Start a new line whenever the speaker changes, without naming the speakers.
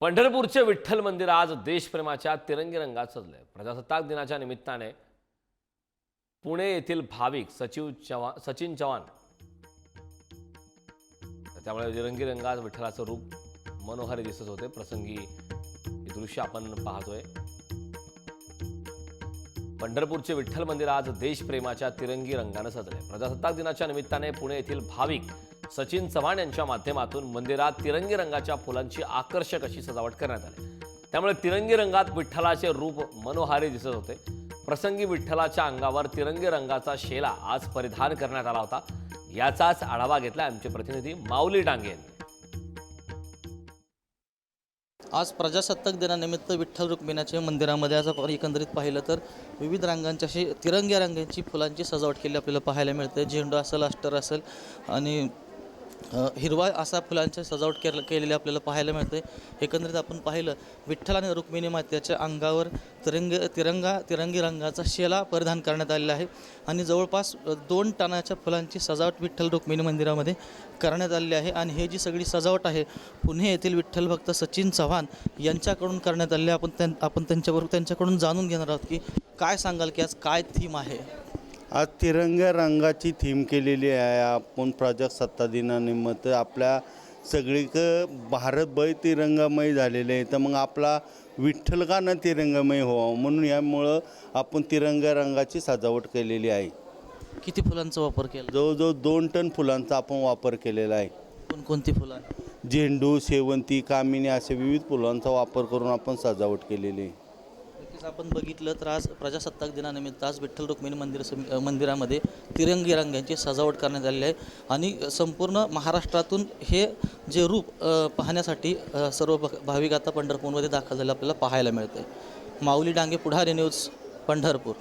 पंढरपूरचे विठ्ठल मंदिर आज देशप्रेमाच्या तिरंगी रंगात सजले। प्रजासत्ताक दिनाच्या निमित्ताने पुणे येथील भाविक सचिन चव्हाण त्यामुळे तिरंगी रंगात विठ्ठलाचं रूप मनोहारी दिसत होते। प्रसंगी हे दृश्य आपण पाहतोय। पंढरपूरचे विठ्ठल मंदिर आज देशप्रेमाच्या तिरंगी रंगाने सजले। प्रजासत्ताक दिनाच्या निमित्ताने पुणे येथील भाविक सचिन चव्हाण यांच्या माध्यमातून मंदिरात तिरंगी रंगाच्या फुलांची आकर्षक अशी सजावट करण्यात आली। त्यामुळे तिरंगी रंगात विठ्ठलाचे रूप मनोहारी दिसत होते। प्रसंगी विठ्ठलाच्या अंगावर तिरंगी रंगाचा शेला आज परिधान करण्यात आला होता। याचाच आढावा घेतला आमचे प्रतिनिधी माऊली डांगे यांनी।
आज प्रजासत्ताक दिनानिमित्त विठ्ठल रुक्मिणीच्या मंदिरामध्ये आज आपण एकंदरीत पाहिलं तर विविध रंगांची अशी तिरंगी रंगांची फुलांची सजावट केली आपल्याला पाहायला मिळते। झेंडू असेल, अस्टर असेल आणि हिरवा असा फुलांची सजावट केलेली आपल्याला पाहायला मिळते। एकंदरीत आपण पाहिलं विठ्ठल आणि रुक्मिणी मातेच्या अंगावर तिरंगी रंगाचा शेला परिधान करण्यात आलेला आहे आणि जवळपास 2 टनाच्या फुलांची सजावट विठ्ठल रुक्मिणी मंदिरामध्ये करण्यात आलेली आहे। आणि हे जी सगळी सजावट आहे पुणे येथील विठ्ठल भक्त सचिन चव्हाण यांच्याकडून करण्यात आलेली आहे। आपण त्यांच्याकडून जाणून घेणार आहोत की काय सांगाल की आज काय थीम आहे।
आज तिरंगा रंगाची थीम केलेली आहे। आपण प्रजासत्ताक दिनानिमित्त आपल्या सगळीकडं भारतभर तिरंगामय झालेले आहे, तर मग आपला विठ्ठल का न तिरंगामय व्हावं म्हणून यामुळं आपण तिरंगा रंगाची सजावट केलेली आहे।
किती फुलांचा वापर केला?
जवळजवळ 2 टन फुलांचा आपण वापर केलेला आहे।
कोणती फुलं?
झेंडू, शेवंती, कामिनी असे विविध फुलांचा वापर करून आपण सजावट केलेली आहे।
आपण बघितलं तर आज प्रजासत्ताक दिनानिमित्त आज विठ्ठल रुक्मिणी मंदिरामध्ये तिरंगी रंगांची सजावट करण्यात आलेली आहे आणि संपूर्ण महाराष्ट्रातून हे जे रूप पाहण्यासाठी सर्व भाविक आता पंढरपूरमध्ये दाखल झाले आपल्याला पाहायला मिळते। माऊली डांगे, पुढारी न्यूज, पंढरपूर।